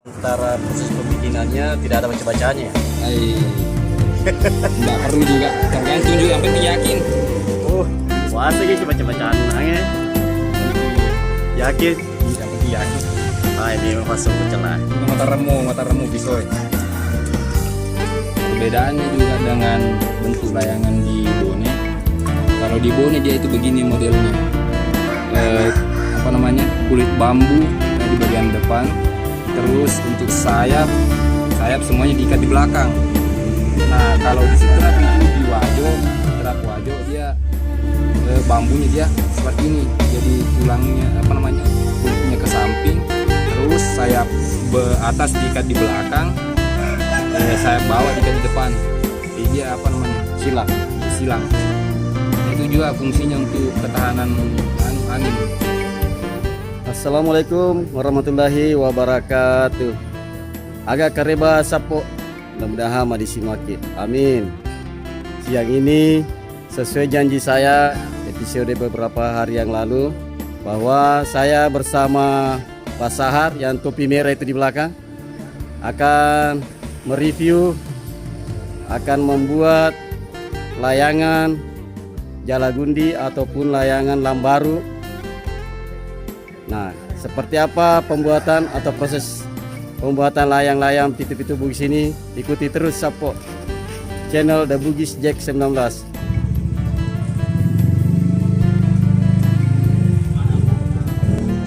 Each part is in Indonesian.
Antara proses pembikinannya tidak ada baca-bacanya. Nggak perlu juga, tergantung juga, yang penting yakin. Oh, puasa gitu baca-bacaan nangnya. Yakin? Yang penting yakin. Ah, ini masuk ke celah. Mata remu pisau. Perbedaannya juga dengan bentuk layangan di Bone. Kalau di Bone dia itu begini modelnya. Kulit bambu di bagian depan. Terus untuk sayap semuanya diikat di belakang. Nah, kalau di setrap itu di wajo dia bambunya dia seperti ini. Jadi tulangnya kulitnya ke samping. Terus sayap atas diikat di belakang. Sayap bawah diikat di depan. Jadi dia silang. Itu juga fungsinya untuk ketahanan angin. Assalamualaikum warahmatullahi wabarakatuh. Agak kareba sapo, mudah-mudahan madisimaki. Amin. Siang ini sesuai janji saya episode beberapa hari yang lalu bahwa saya bersama Pak Sahar yang topi merah itu di belakang akan mereview, akan membuat layangan jalagundi ataupun layangan lambaru. Nah, seperti apa pembuatan atau proses pembuatan layang-layang pitu-pitu bugis ini? Ikuti terus Sapo channel The Bugis Jack 19.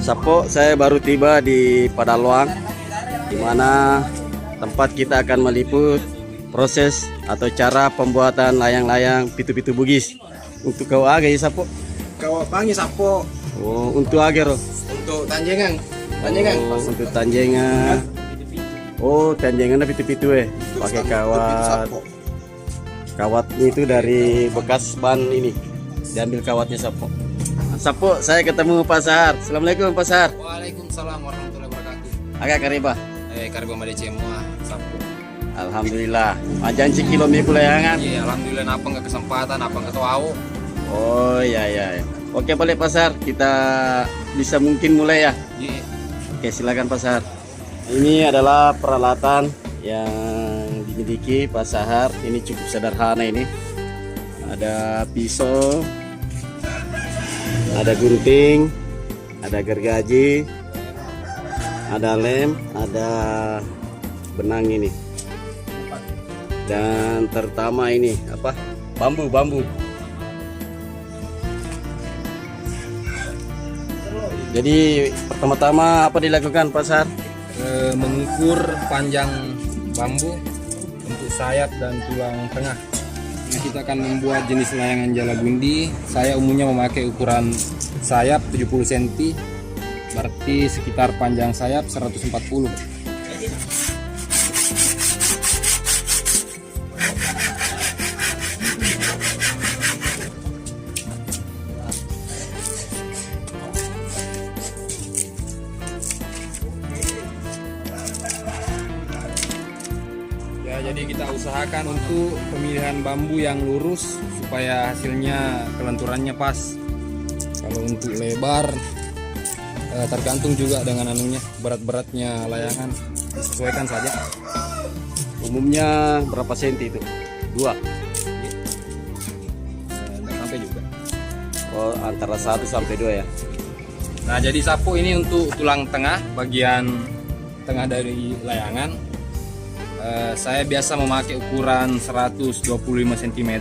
Sapo, saya baru tiba di Padaluang, di mana tempat kita akan meliput proses atau cara pembuatan layang-layang pitu-pitu bugis. Untuk kau aga ya Sapo? Kau panggil Sapo. Oh, untuk agar Untuk tanjengan. Oh, untuk tanjengan. Oh, tanjengan pitu-pitu pakai kawat. Kawatnya itu dari bekas ban ini. Diambil kawatnya Sapo. Sapo, saya ketemu Pak Sahar. Assalamualaikum Pak Sahar. Waalaikumsalam warahmatullahi wabarakatuh. Agak kariba. Karbo made semua Sapo. Alhamdulillah. Ajan kilo miku layangan. Iya, alhamdulillah napa nggak kesempatan, napa nggak tahu. Oh, ya. Oke, boleh Pak Sahar. Kita bisa mungkin mulai ya. Iya. Oke, silakan Pak Sahar. Ini adalah peralatan yang dimiliki Pak Sahar. Ini cukup sederhana ini. Ada pisau, ada gunting, ada gergaji, ada lem, ada benang ini. Dan terutama ini apa? Bambu. Jadi pertama-tama apa dilakukan Pak Sahar? Mengukur panjang bambu untuk sayap dan tulang tengah. Nah, kita akan membuat jenis layangan jalagundi. Saya umumnya memakai ukuran sayap 70 cm, berarti sekitar panjang sayap 140. Jadi kita usahakan untuk pemilihan bambu yang lurus supaya hasilnya kelenturannya pas. Kalau untuk lebar tergantung juga dengan berat-beratnya layangan, disesuaikan saja. Umumnya berapa senti itu? 2? Nggak sampai juga. Oh, antara 1 sampai 2 ya. Nah, jadi Sapo ini untuk tulang tengah, bagian tengah dari layangan. Saya biasa memakai ukuran 125 cm,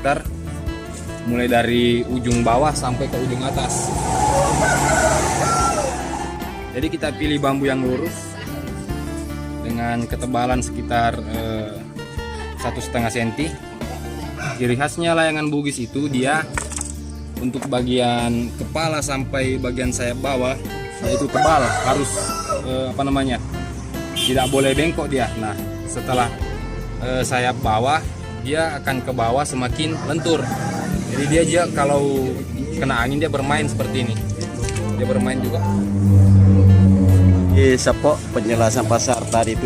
mulai dari ujung bawah sampai ke ujung atas. Jadi kita pilih bambu yang lurus dengan ketebalan sekitar 1,5 cm. Ciri khasnya layangan bugis itu dia untuk bagian kepala sampai bagian sayap bawah yaitu tebal, harus tidak boleh bengkok dia. Nah, setelah sayap bawah dia akan ke bawah semakin lentur. Jadi dia kalau kena angin dia bermain seperti ini. Dia bermain juga. Sapo, penjelasan pasar tadi itu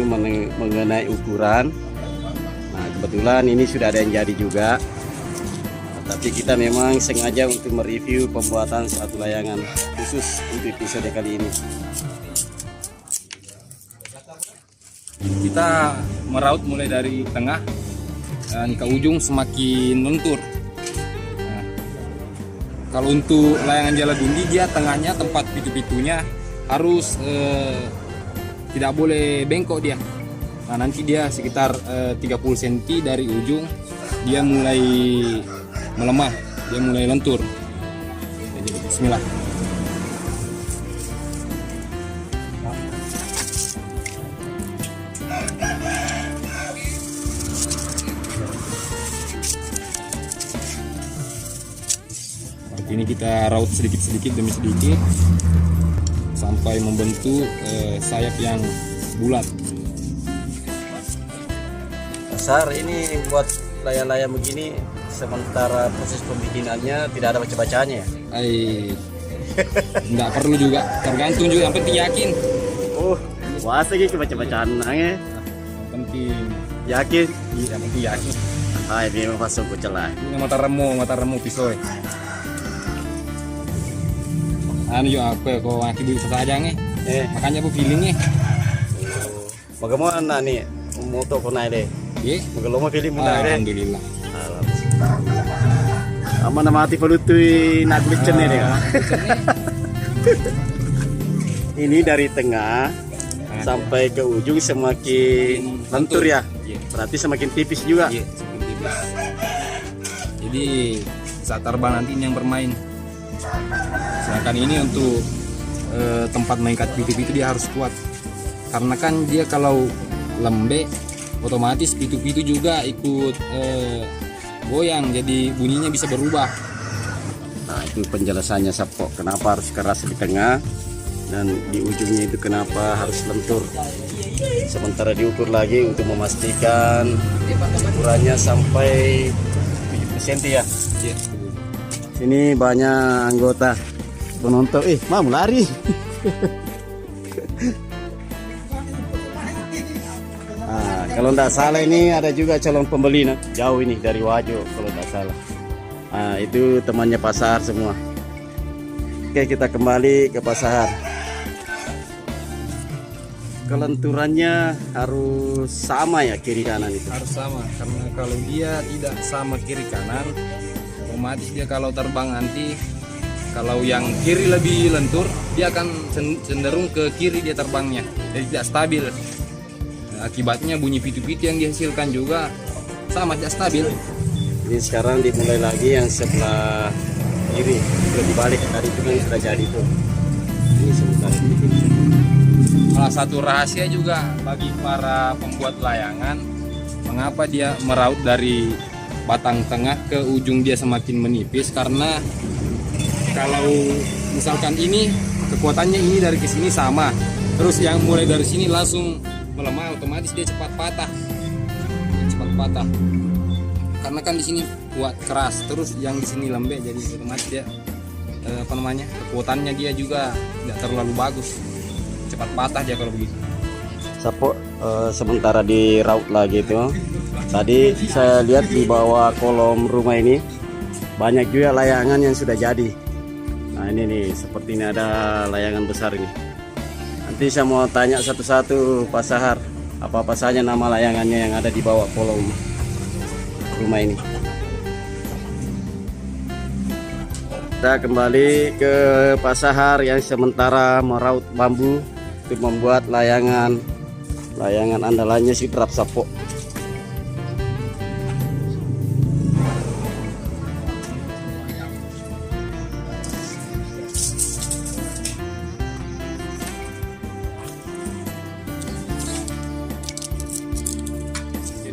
mengenai ukuran. Nah, kebetulan ini sudah ada yang jadi juga. Tapi kita memang sengaja untuk mereview pembuatan satu layangan khusus untuk episode kali ini. kita meraut mulai dari tengah dan ke ujung semakin lentur. Nah, kalau untuk layangan Jaladundi dia tengahnya tempat pitu-pitunya harus tidak boleh bengkok dia. Nah nanti dia sekitar 30 cm dari ujung dia mulai melemah, dia mulai lentur. Jadi bismillah. Ini kita raut sedikit-sedikit demi sedikit sampai membentuk sayap yang bulat. Pasar ini buat layang-layang begini sementara proses pembikinannya tidak ada baca-bacanya ya? Nggak perlu juga, tergantung juga, yang penting yakin. Oh, puasa gitu baca-bacaan nangnya. Yang penting Yakin? yang penting yakin. Hai, memang masuk ke celah. Ini mata remo pisau. Anu juga apa kau aki bisa saja nih. Makanya aku feelingnya. Bagaimana nih motor kau naik deh? Iya. Kalau mau feeling mau naik deh. Alhamdulillah. Aman mati pelutui nak licin deh kan? Ini dari tengah sampai ke ujung semakin lentur ya. Berarti semakin tipis juga. Iya, semakin tipis. Jadi saat terbang nanti ini yang bermain. Sedangkan ini untuk tempat mengikat pitu-pitu dia harus kuat. Karena kan dia kalau lembek otomatis pitu-pitu juga ikut goyang, jadi bunyinya bisa berubah. Nah itu penjelasannya Sapo, kenapa harus keras di tengah dan di ujungnya itu kenapa harus lentur. Sementara diukur lagi untuk memastikan ukurannya sampai 70 cm ya. Iya. Sini banyak anggota penonton, mau lari. Nah, kalau tidak salah ini ada juga calon pembeli nah, jauh ini dari Wajo kalau tidak salah. Nah, itu temannya Pasar semua. Oke, kita kembali ke Pasar. Kelenturannya harus sama ya kiri kanan itu. Harus sama, karena kalau dia tidak sama kiri kanan otomatis dia kalau terbang nanti, kalau yang kiri lebih lentur dia akan cenderung ke kiri dia terbangnya, jadi tidak stabil. Nah, akibatnya bunyi pitu-pitu yang dihasilkan juga sama tidak stabil. Ini sekarang dimulai lagi yang sebelah kiri, sudah dibalik tadi itu yang sudah jadi tuh. Ini sebentar sedikit. Salah satu rahasia juga bagi para pembuat layangan, mengapa dia meraut dari batang tengah ke ujung dia semakin menipis, karena kalau misalkan ini kekuatannya ini dari ke sini sama, terus yang mulai dari sini langsung melemah, otomatis dia cepat patah. Karena kan di sini kuat keras, terus yang di sini lembek, jadi otomatis dia kekuatannya dia juga tidak terlalu bagus, cepat patah dia kalau begitu. Sapo sementara di raut lagi itu. Tadi saya lihat di bawah kolom rumah ini banyak juga layangan yang sudah jadi. Nah ini nih, seperti ini ada layangan besar ini. Nanti saya mau tanya satu-satu Pak Sahar, apa-apa saja nama layangannya yang ada di bawah kolom rumah ini. Kita kembali ke Pak Sahar yang sementara meraut bambu untuk membuat layangan andalannya si Drap Sapo.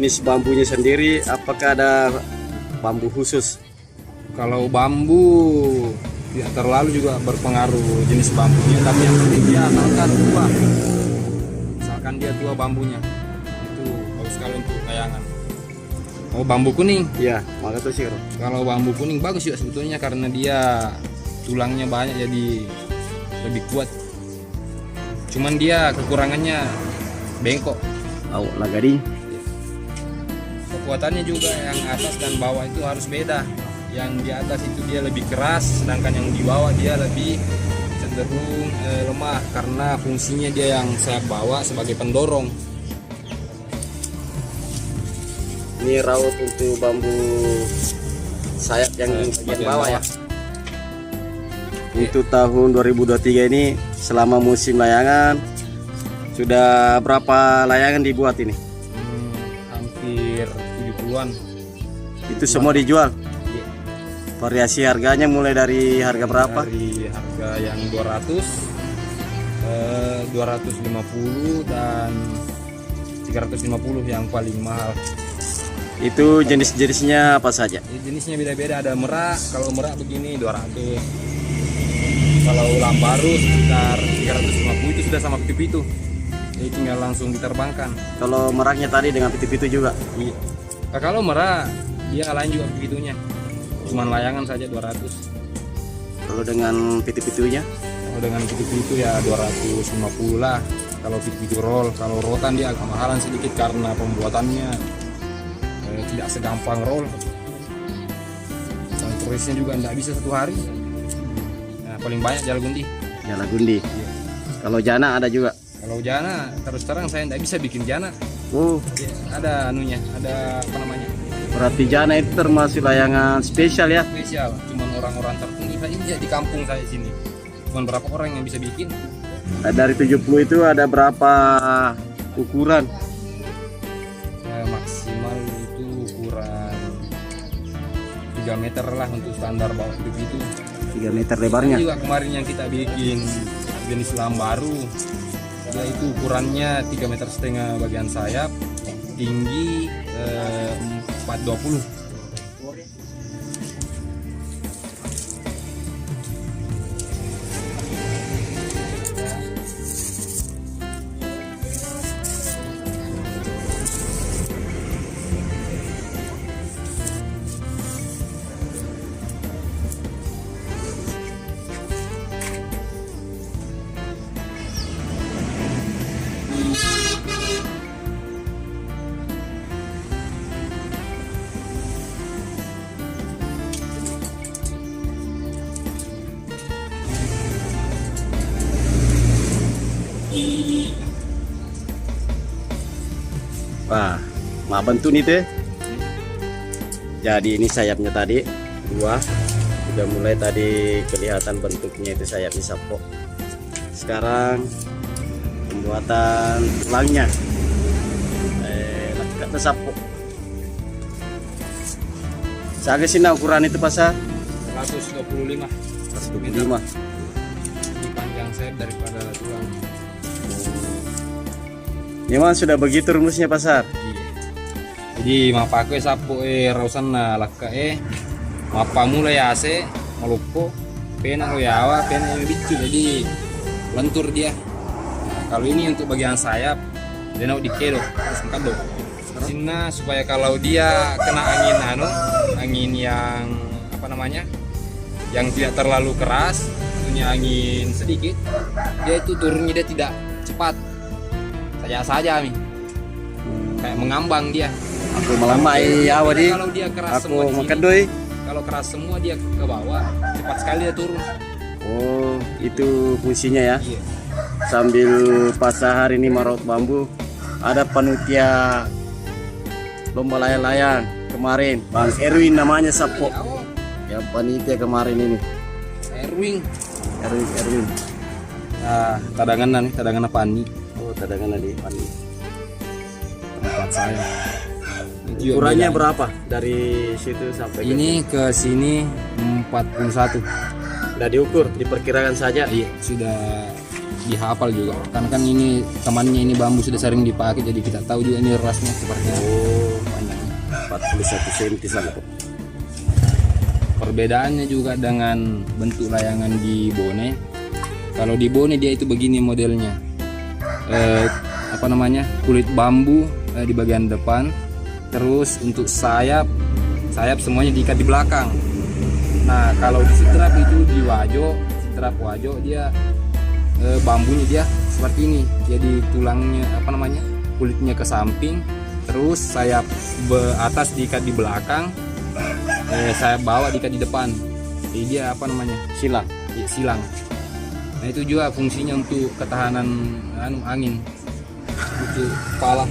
Jenis bambunya sendiri, apakah ada bambu khusus? Kalau bambu tidak terlalu juga berpengaruh jenis bambunya, tapi yang penting dia misalkan dia tua bambunya, itu bagus sekali untuk layangan. Oh, bambu kuning? Iya, maka tuh sih. Kalau bambu kuning bagus juga sebetulnya, karena dia tulangnya banyak jadi lebih kuat. Cuman dia kekurangannya bengkok. Oh, lagadi. Kekuatannya juga yang atas dan bawah itu harus beda. Yang di atas itu dia lebih keras, sedangkan yang di bawah dia lebih cenderung lemah, karena fungsinya dia yang saya bawa sebagai pendorong. Ini raut untuk bambu sayap yang bagian bawah ya. Untuk tahun 2023 ini selama musim layangan sudah berapa layangan dibuat ini? Hampir 70-an. Itu semua dijual. Iya. Variasi harganya mulai dari harga berapa? Dari harga yang 250 dan 350 yang paling mahal. Itu jenis-jenisnya apa saja? Jenisnya beda-beda, ada merak. Kalau merak begini 200. Kalau lambaru sekitar 350, itu sudah sama pitu-pitu. Jadi tinggal langsung diterbangkan. Kalau meraknya tadi dengan pitu-pitu juga? Iya. Nah, kalau merak dia lain juga pitunya. Cuman layangan saja 200. Kalau dengan pitu-pitunya? Kalau dengan pitu-pitu ya 250 lah. Kalau pitu-pitu roll, kalau rotan dia agak mahalan sedikit karena pembuatannya tidak segampang roll. Dan turisnya juga tidak bisa satu hari. Nah, paling banyak jalagundi. Jalagundi. Iya. Kalau jana ada juga? Kalau jana terus terang saya tidak bisa bikin jana. Oh, Ya, ada anunya, ada apa namanya? berarti jana itu termasuk layangan spesial ya? Spesial. Cuman orang-orang tertentu saja di kampung saya sini. Cuman berapa orang yang bisa bikin? Nah, dari 70 itu ada berapa ukuran? Ya, maksimal itu ukuran 3 meter lah untuk standar bawah hidup itu. 3 meter lebarnya? Ini juga kemarin yang kita bikin jenis lambaru, dia itu ukurannya 3,5 meter bagian sayap, tinggi 420. Wah, mak bentuk nih teh. Jadi ini sayapnya tadi dua, sudah mulai tadi kelihatan bentuknya itu sayapnya sapo. Sekarang pembuatan tulangnya. Kata sapo. Saya sini ukuran itu pasar 125 125. di panjang sayap daripada tulang. Memang sudah begitu rumusnya pasar. Jadi mapake sapo rausan na laka mapa mulai ase malupo pena yawa pena yang bicu, jadi lentur dia. Nah, kalau ini untuk bagian sayap dia nak dikelo terus kado sina supaya kalau dia kena angin yang apa namanya yang tidak terlalu keras, punya angin sedikit, dia itu turunnya dia tidak cepat saja nih, kayak mengambang dia. Aku melamai ya wadi. Kalau dia keras semua Aku di sini, makedoi. kalau keras semua dia ke bawah, cepat sekali dia turun. Oh, itu fungsinya ya. Iya. Sambil pasar ini maraut bambu, ada panitia lomba layang-layang kemarin, Bang Erwin namanya sapo. Oh, Yang panitia kemarin ini, Erwin. Erwin. Nah, cadangan apa nih? Oh, cadangan di pani. Tempat saya. Ukurannya berapa dari situ sampai Ini ke sini 41. Sudah diukur, diperkirakan saja. Iya, sudah dihafal juga. Karena kan ini temannya ini bambu sudah sering dipakai, jadi kita tahu juga ini rasnya seperti apa. Oh, Panjangnya. 41 cm sampai. Perbedaannya juga dengan bentuk layangan di Bone. Kalau di Bone dia itu begini modelnya. Apa namanya? Kulit bambu di bagian depan. Terus untuk sayap semuanya diikat di belakang. Nah, kalau di setrap itu di setrap wajo dia bambunya dia seperti ini. Jadi tulangnya apa namanya? Kulitnya ke samping, terus sayap atas diikat di belakang, sayap bawah diikat di depan. Jadi dia apa namanya? Silang. Ya, silang. Nah, itu juga fungsinya untuk ketahanan angin. Untuk kepala.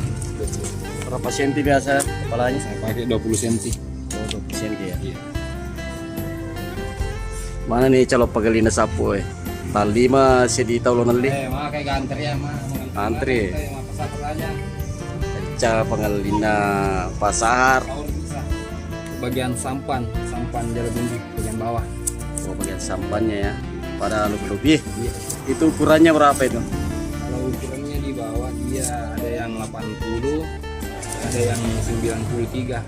berapa senti biasa kepalanya? Saya pakai 20 cm. Oh, 20 senti ya. Iya. Mana nih calo pagalina sapu tali mah sedi taulo nali Mah kayak ganter ya, mah. Antri. Mah pasar aja. Cara pagalina pasahar. Bagian sampan jalan bumbu bagian bawah. Oh, bagian sampannya ya. Pada lebih. Iya. Itu ukurannya berapa itu? Kalau ukurannya di bawah dia ada yang 80, ada yang 93.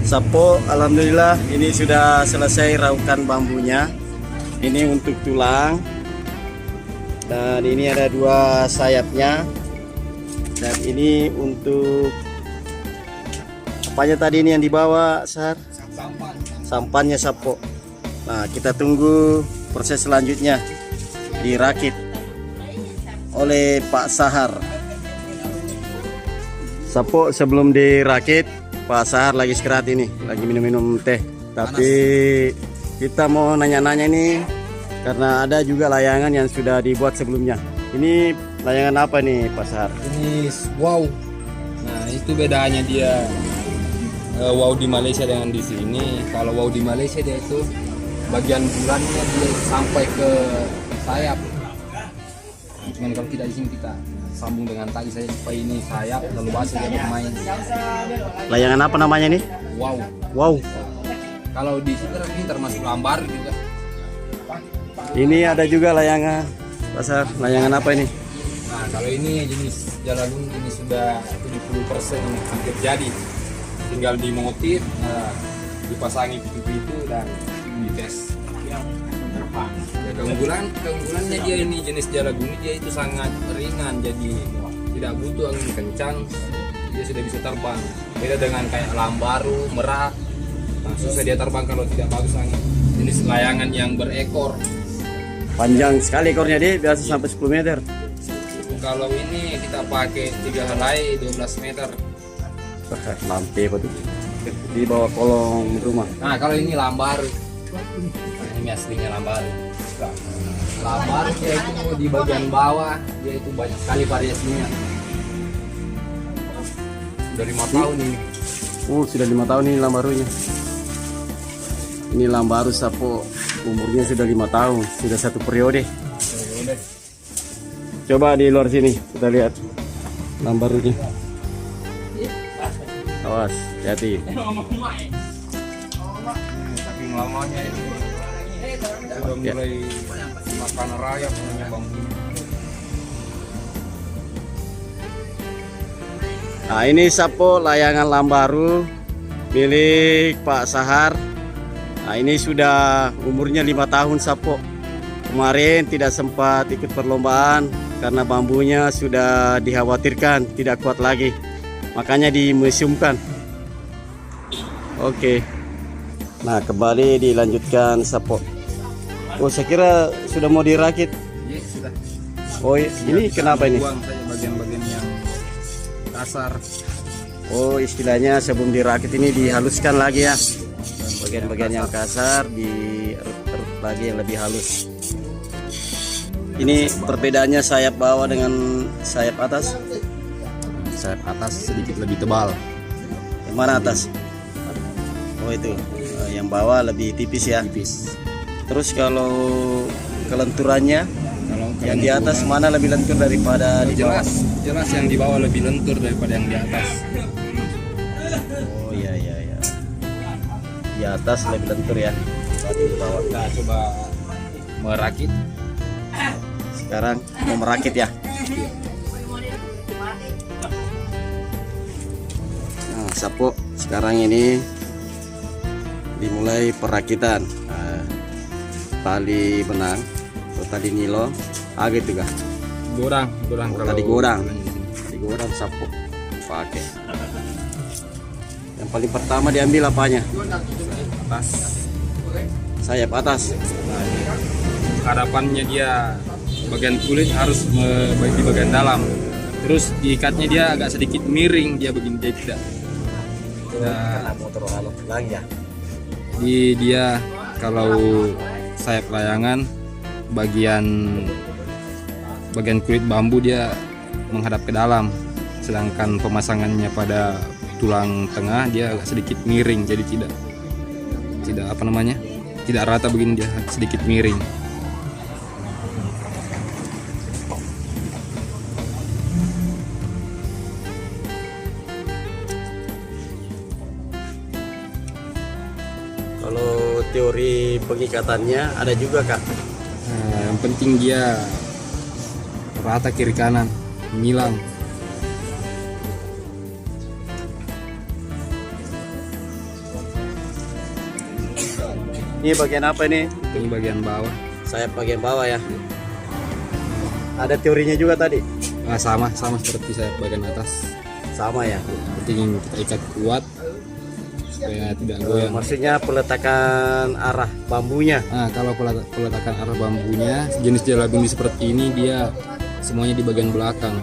Sapo, alhamdulillah ini sudah selesai raukan bambunya. Ini untuk tulang. Dan ini ada 2 sayapnya. Dan ini untuk apanya tadi ini yang dibawa, Sar? Sampannya sapo. Nah, kita tunggu proses selanjutnya dirakit oleh Pak Sahar. Sapo sebelum dirakit, Pak Sahar lagi istirahat ini, lagi minum-minum teh. Tapi kita mau nanya-nanya nih, karena ada juga layangan yang sudah dibuat sebelumnya. Ini layangan apa nih, Pak Sahar? Ini wow. Nah, itu bedanya dia wow di Malaysia dengan di sini. Kalau wow di Malaysia dia itu bagian bulannya dia sampai ke sayap. Nah, cuman kalau tidak di sini kita sambung dengan tali saja supaya ini sayap lalu basah dia bermain. Layangan apa namanya nih? Wow. Wow. Kalau di sini ini termasuk lambar juga. Ini ada juga layangan, Pak Sahar. Layangan apa ini? Nah, kalau ini jenis jalagun ini sudah 70% ini hampir jadi. Tinggal dimotif, dipasangi itu dan dites. Ya, keunggulannya dia ini jenis jalagun dia itu sangat ringan, jadi tidak butuh angin kencang, dia sudah bisa terbang. Beda dengan kayak lambaru, merak, nah, susah dia terbang kalau tidak bagus angin. Jenis layangan yang berekor. Panjang sekali ekornya dia, biasa sampai 10 meter. Kalau ini kita pakai 3 helai 12 meter. Lampe apa tuh? Di bawah kolong rumah. Nah, kalau ini lambar. Ini aslinya lambar. Lambar dia itu di bagian bawah, dia itu banyak sekali variasinya. Sudah 5 tahun ini. Sudah 5 tahun ini lambarunya. Ini lambaru sapo, umurnya sudah 5 tahun, sudah 1 periode. Coba di luar sini kita lihat lambarunya. Awas, hati. Saking lamanya ini sudah mulai makan rayap punya bambunya. Nah, ini sapo layangan lambaru milik Pak Sahar. Nah, ini sudah umurnya 5 tahun sapo. Kemarin tidak sempat ikut perlombaan karena bambunya sudah dikhawatirkan tidak kuat lagi. Makanya dimuseumkan. Oke. Nah, kembali dilanjutkan sapo. Oh, saya kira sudah mau dirakit. Iya, sudah. Oh, ini kenapa ini? Buang saja bagian-bagian yang kasar. Oh, istilahnya sebelum dirakit ini dihaluskan lagi ya. Bagian-bagian yang kasar dierut lagi yang lebih halus. Ini perbedaannya sayap bawah dengan sayap atas. Sayap atas sedikit lebih tebal. Yang mana atas? Oh, itu. Yang bawah lebih tipis ya. Tipis. Terus kalau kelenturannya, Kalau yang di atas mana lebih lentur daripada di bawah? jelas yang di bawah lebih lentur daripada yang di atas. Oh, iya. Di atas lebih lentur ya. Di bawah. Kita coba merakit. Sekarang mau merakit ya. Nah, sapo sekarang ini dimulai perakitan. Nah, tali benang atau tali nilo agak juga. Gorang Tali gorang sapo pakai. Yang paling pertama diambil apanya? atas. Sayap atas. hadapannya dia bagian kulit harus di bagian dalam. Terus diikatnya dia agak sedikit miring, dia begini, dia tidak Karena motor lagi ya. dia kalau sayap layangan bagian kulit bambu dia menghadap ke dalam, sedangkan pemasangannya pada tulang tengah dia agak sedikit miring, jadi tidak tidak rata begini, dia sedikit miring. Kalau teori pengikatannya ada juga Kak. Nah, yang penting dia rata kiri kanan, menyilang. Ini bagian apa ini? Ini bagian bawah. Sayap bagian bawah ya. Ada teorinya juga tadi. Sama seperti sayap bagian atas. Sama ya. Penting kita ikat kuat supaya tidak goyang. Maksudnya peletakan arah bambunya. Nah, kalau peletakan arah bambunya jenis jalabindi seperti ini dia semuanya di bagian belakang.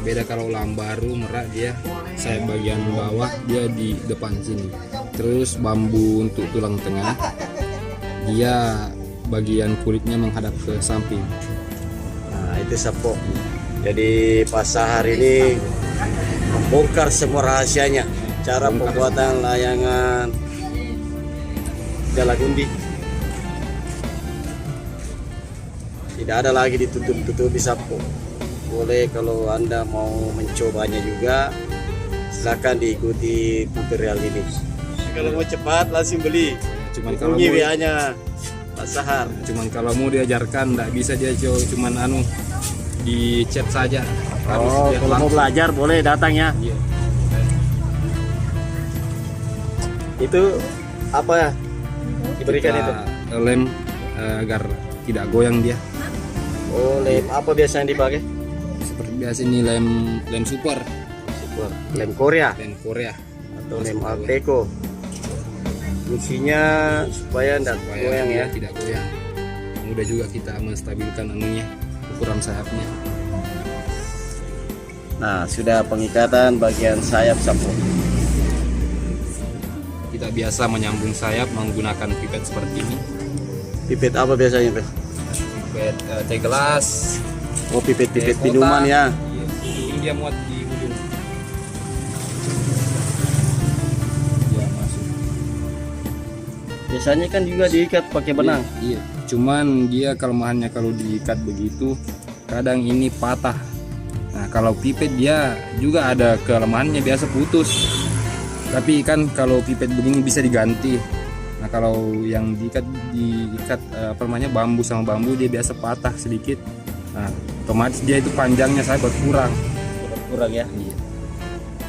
Beda kalau ulam baru merak dia sayap bagian bawah dia di depan sini. Terus bambu untuk tulang tengah dia bagian kulitnya menghadap ke samping. Nah, itu Sapo. Jadi Pak Sahar ini membongkar semua rahasianya, cara pembuatan layangan jalagundi. Tidak ada lagi ditutup-tutupi Sapo. Boleh kalau Anda mau mencobanya juga, silakan diikuti tutorial ini. Kalau mau cepat langsung beli. Cuman kalau Hubungi mau, WA-nya Pak Sahar. cuman kalau mau diajarkan nggak bisa dia cuman di chat saja. Harus Oh, dia kalau mau langsung. belajar boleh datang ya. Iya. Itu apa ya? Diberikan Kita itu. lem agar tidak goyang dia. Oh, lem apa biasanya dipakai? Seperti biasa ini lem super, Super. Lem Korea lem Korea. atau lem Alteco. Fungsinya supaya tidak Supaya goyang dia ya. tidak goyang. Mudah juga kita menstabilkan ukuran sayapnya. Nah, sudah pengikatan bagian sayap Sapo. Kita biasa menyambung sayap menggunakan pipet seperti ini. Pipet apa biasanya, Pak? Pipet teh gelas. Oh, pipet-pipet teh minuman kotak. ya. Iya, ini dia muat di ujung. Dia masuk. Biasanya kan juga diikat pakai benang. Iya. Cuman dia kelemahannya kalau diikat begitu, kadang ini patah. Nah, kalau pipet dia juga ada kelemahannya, biasa putus. Tapi kan kalau pipet begini bisa diganti. Nah, kalau yang diikat bambu sama bambu dia biasa patah sedikit. Nah, otomatis dia itu panjangnya saya berkurang. Kurang ya. Iya.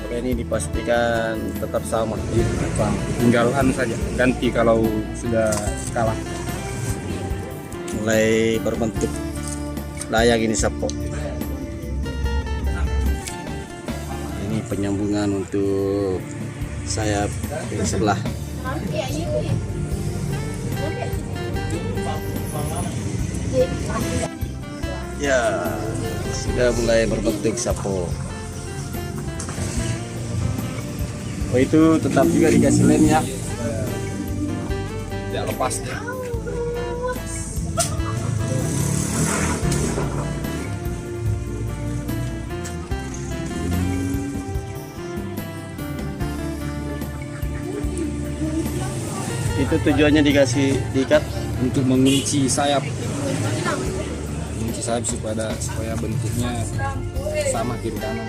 Kalau ini dipastikan tetap sama. Iya, sama. Tinggal saja ganti kalau sudah kalah. Mulai berbentuk layang ini Sapo. Ini penyambungan untuk sayap yang sebelah. Ya, sudah mulai berbentuk Sapo. Oh, itu tetap juga dikasih lem ya. Tidak lepas dia. Itu tujuannya diikat Untuk mengunci sayap. Mengunci sayap supaya bentuknya sama kiri kanan.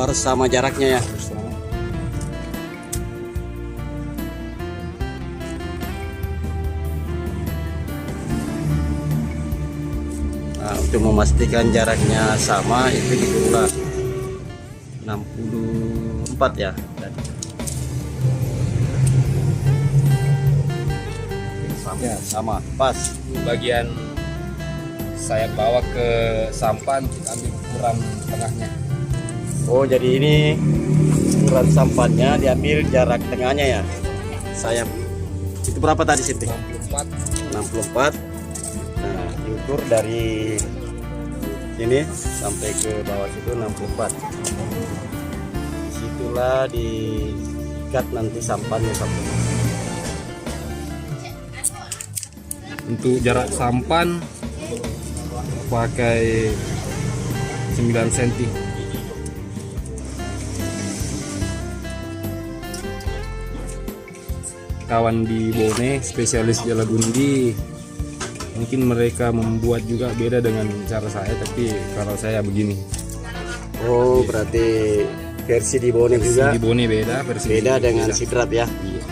harus sama jaraknya ya. Nah, untuk memastikan jaraknya sama itu diturulah 64 ya. Ya. sama pas. Bagian saya bawa ke sampan, kita ambil ukuran tengahnya. Oh, jadi ini ukuran sampannya diambil jarak tengahnya ya. Sayap. Itu berapa tadi Siti? 64. 64. Nah, diukur dari sini sampai ke bawah situ 64. Disitulah diikat nanti sampannya sampai. Untuk jarak sampan pakai 9 cm. Kawan di Bone, spesialis jalagundi, mungkin mereka membuat juga beda dengan cara saya, tapi kalau saya begini. Oh, berarti versi di Bone juga Di Bone beda, versi beda di dengan beda. sidrap ya. Iya.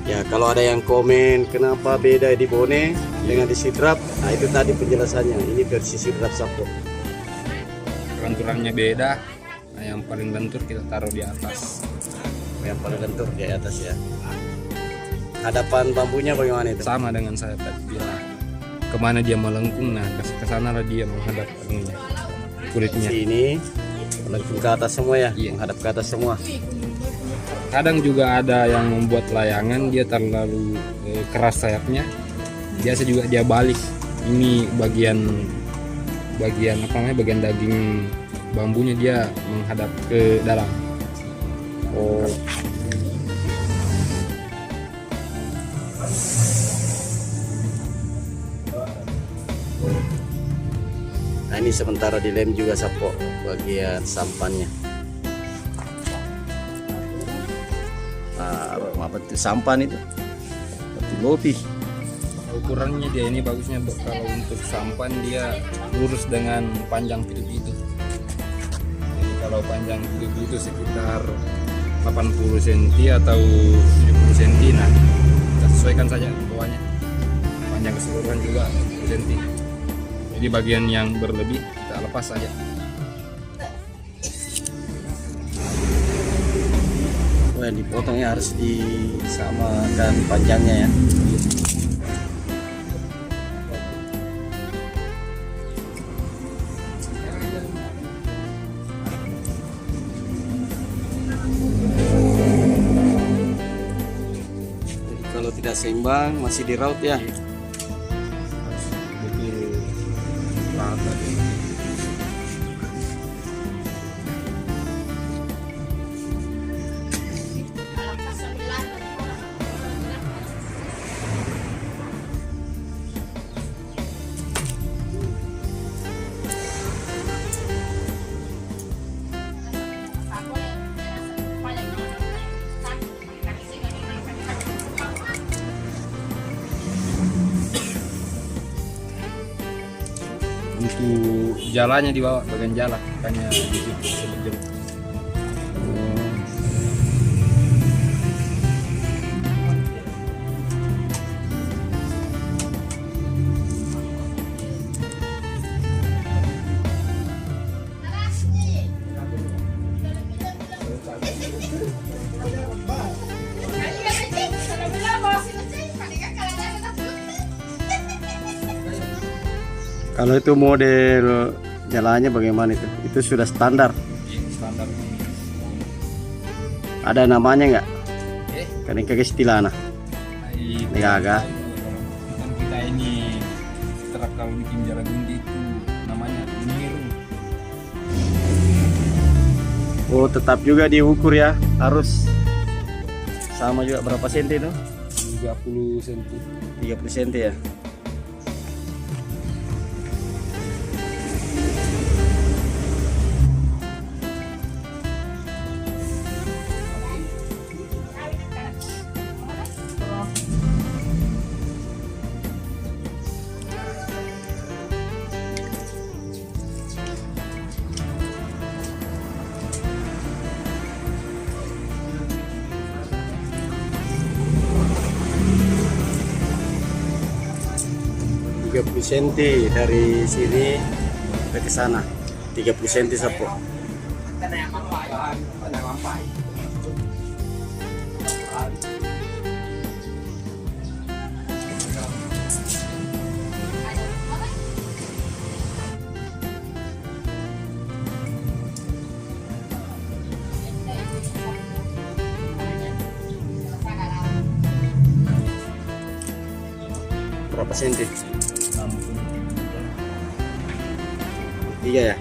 Ya, kalau ada yang komen kenapa beda di Bone dengan di sidrap, nah itu tadi penjelasannya. Ini versi sidrap Sapo. Lenturannya beda. Nah, yang paling lentur kita taruh di atas. Yang paling lentur di atas ya. Hadapan bambunya bagaimana itu? Sama dengan saya tadi bilang. Kemana dia melengkung, nah ke sana lah dia menghadap anunya, kulitnya. Sini melengkung ke atas semua ya, Iya. menghadap ke atas semua. Kadang juga ada yang membuat layangan dia terlalu keras sayapnya. Biasa juga dia balik. Ini bagian apa namanya, bagian daging bambunya dia menghadap ke dalam. Oh. Nah, ini sementara dilem juga Sapo bagian sampannya. Nah, apa itu sampan itu? Itu lopi. Ukurannya dia ini bagusnya kalau untuk sampan dia lurus dengan panjang pitu-pitu. Jadi kalau panjang pitu-pitu sekitar 80 cm atau 70 cm, nah kita sesuaikan saja bawahnya. Panjang keseluruhan juga 10 cm. Jadi bagian yang berlebih kita lepas saja. Oh, yang dipotongnya harus disamakan panjangnya ya. Jadi kalau tidak seimbang masih diraut ya. Betul rata dia. Untuk jalannya di bawah, bagian jala makanya di situ disebut jala. Kalau itu model jalannya bagaimana itu? Itu sudah standar. Standar. Ada namanya nggak? Eh, Kan kayak istilahnya. Ya, agak. Kan kita ini setelah kalau bikin jalagundi itu namanya niru. Oh, tetap juga diukur ya. Harus sama juga berapa senti itu? 30 cm. 30 senti ya. Senti dari sini ke sana 30 cm Sapo. Berapa senti? 3 ya?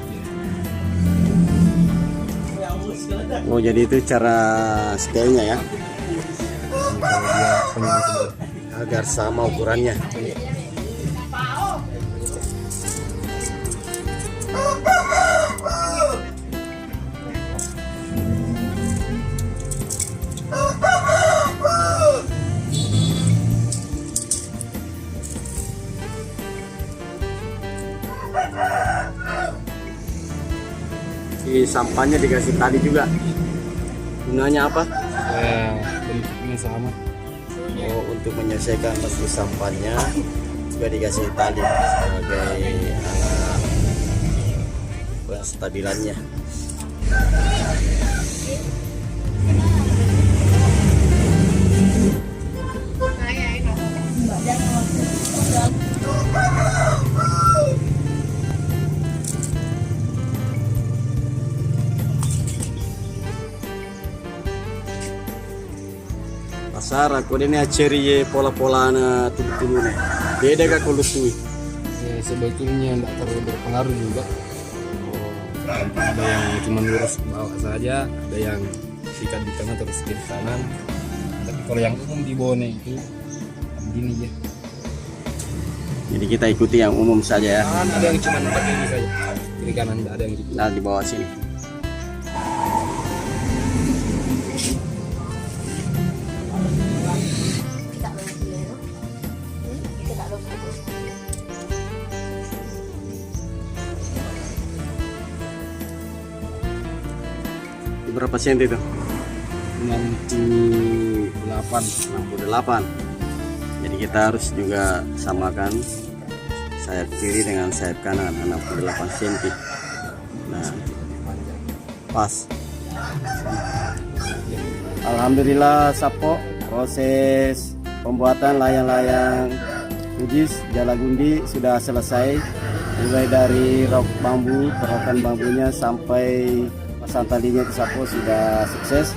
Oh, jadi itu cara scale-nya ya? Agar sama ukurannya. Di sampahnya dikasih tali juga. Gunanya apa? Bentuknya sama. Oh, untuk menyelesaikan bentuk sampahnya juga dikasih tali sebagai alat penstabilannya. Pasar aku ini aceri pola-pola na tulu-tulu nih. Beda kah kalau tui? Sebetulnya tidak terlalu berpengaruh juga. Ada yang cuma lurus ke bawah saja, ada yang sikat di tengah terus kiri kanan. Tapi kalau yang umum di Bone itu begini ya. Jadi kita ikuti yang umum saja ya. Ada yang cuma pakai ini saja, kiri kanan tidak ada yang gitu. Nah, di bawah sini. Berapa senti itu? 68. Jadi kita harus juga samakan sayap kiri dengan sayap kanan 68 cm. Nah, pas. Alhamdulillah Sapo, proses pembuatan layang-layang Hugis Jalagundi sudah selesai, mulai dari rok bambu, perokan bambunya sampai pasang talinya ke Sapo sudah sukses.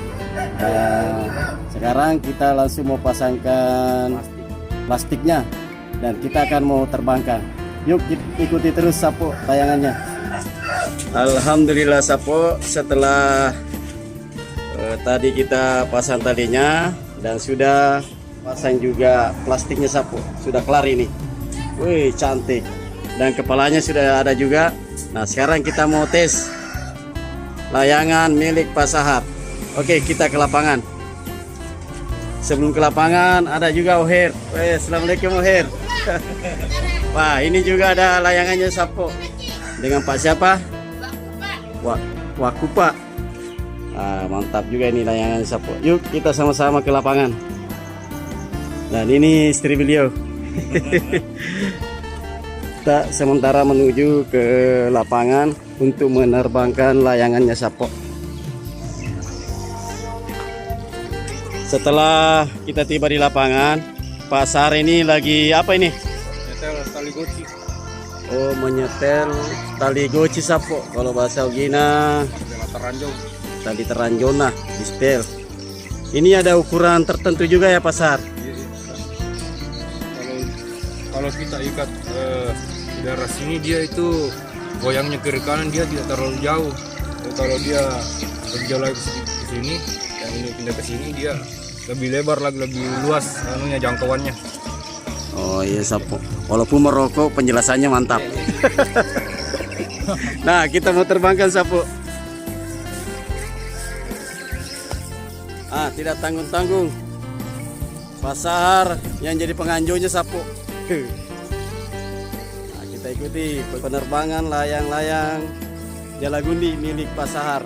Dan sekarang kita langsung mau pasangkan plastiknya dan kita akan mau terbangkan. Yuk ikuti terus Sapo tayangannya. Alhamdulillah Sapo, setelah tadi kita pasang talinya dan sudah pasang juga plastiknya Sapo, sudah kelar ini. Wih, cantik. Dan kepalanya sudah ada juga. Nah, sekarang kita mau tes layangan milik Pak Sahar. Oke, kita ke lapangan. Sebelum ke lapangan ada juga Oher. Assalamualaikum Oher. Wah, ini juga ada layangannya Sapo dengan Pak siapa? Wakupa. Mantap juga ini layangan Sapo. Yuk kita sama-sama ke lapangan. Dan ini istri beliau. Kita sementara menuju ke lapangan untuk menerbangkan layangannya Sapo. Setelah kita tiba di lapangan, Pak Sahar ini lagi apa ini? Nyetel tali goci. Oh, menyetel tali goci Sapo. Kalau bahasa Ugina tali teranjona di setel. Ini ada ukuran tertentu juga ya Pak Sahar? Kalau kita ikat di daerah sini dia itu goyangnya kiri kanan, dia tidak terlalu jauh. Kalau dia berjauh lagi ke sini, yang ini pindah ke sini, dia lebih lebar lagi, lebih luas anunya, jangkauannya. Oh iya Sapo, walaupun merokok penjelasannya mantap. Nah, kita mau terbangkan Sapo. Tidak tanggung-tanggung, Pak Sahar yang jadi penganjurnya Sapo. Nah, kita ikuti penerbangan layang-layang Jalagundi milik Pak Sahar.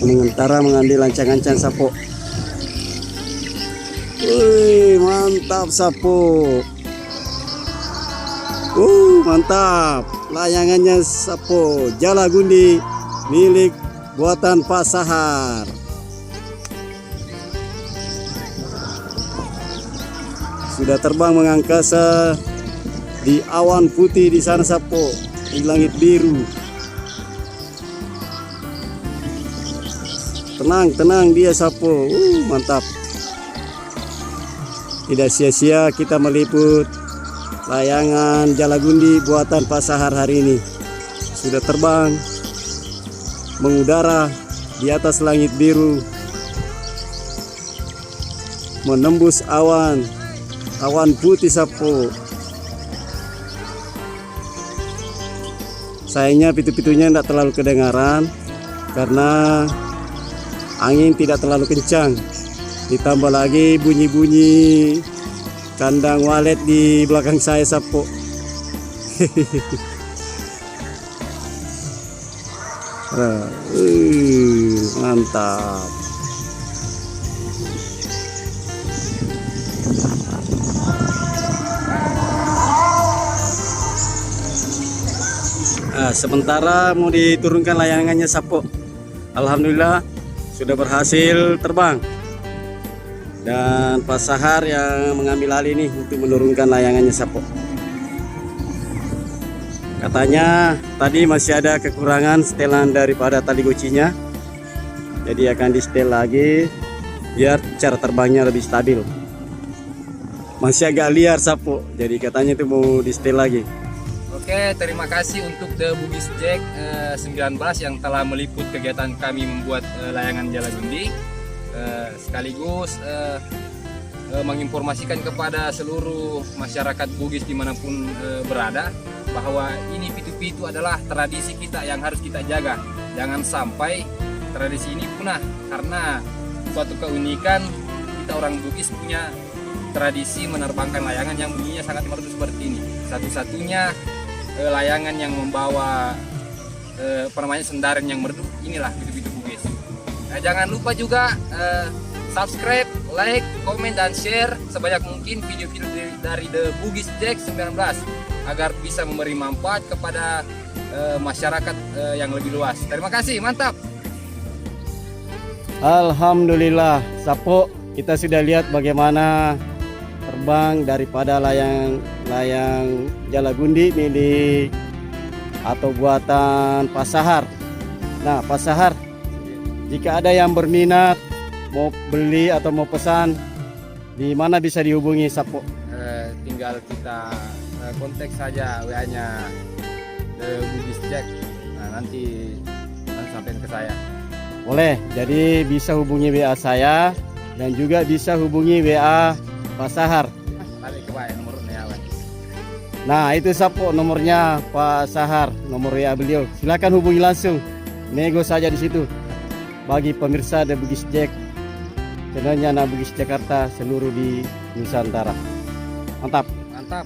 Sementara mengambil lancang-lancang Sapo. Wih, mantap Sapo. Mantap. Layangannya Sapo Jalagundi milik buatan Pak Sahar. Sudah terbang mengangkasa di awan putih di sana Sapo, di langit biru. Tenang dia Sapo. Mantap. Tidak sia-sia kita meliput layangan Jalagundi buatan Pak Sahar hari ini. Sudah terbang mengudara di atas langit biru, menembus awan putih Sapo. Sayangnya pitu-pitunya tidak terlalu kedengaran karena angin tidak terlalu kencang. Ditambah lagi bunyi-bunyi kandang walet di belakang saya Sapo. Mantap. Nah, sementara mau diturunkan layangannya Sapo. Alhamdulillah sudah berhasil terbang. Dan Pak Sahar yang mengambil alih ini untuk menurunkan layangannya Sapo. Katanya tadi masih ada kekurangan setelan daripada tali gocinya. Jadi akan di setel lagi biar cara terbangnya lebih stabil. Masih agak liar Sapo. Jadi katanya itu mau di setel lagi. Oke, terima kasih untuk The Bugis Jack 19 yang telah meliput kegiatan kami membuat layangan Jalagundi. Sekaligus menginformasikan kepada seluruh masyarakat Bugis dimanapun berada bahwa ini pitu-pitu adalah tradisi kita yang harus kita jaga. Jangan sampai tradisi ini punah, karena suatu keunikan kita orang Bugis punya tradisi menerbangkan layangan yang bunyinya sangat merdu seperti ini. Satu-satunya layangan yang membawa sendaran yang merdu inilah pitu-pitu Bugis. Nah, jangan lupa juga subscribe, like, komen, dan share sebanyak mungkin video-video dari The Bugis Jack 19 agar bisa memberi manfaat kepada masyarakat yang lebih luas. Terima kasih, mantap. Alhamdulillah Sapo, kita sudah lihat bagaimana terbang daripada layang Jalagundi milik atau buatan Pak Sahar. Nah Pak Sahar, jika ada yang berminat mau beli atau mau pesan, di mana bisa dihubungi Sapo? Tinggal kita kontak saja WA-nya The Bugis Jack. Nah, nanti sampai ke saya. Boleh, jadi bisa hubungi WA saya dan juga bisa hubungi WA Pak Sahar. Tarik ke WA nomornya. Nah itu Sapo nomornya Pak Sahar, nomor WA beliau. Silakan hubungi langsung, nego saja di situ. Bagi pemirsa The Bugis Jack, channelnya Bugis Jakarta seluruh di Nusantara. Mantap. Mantap.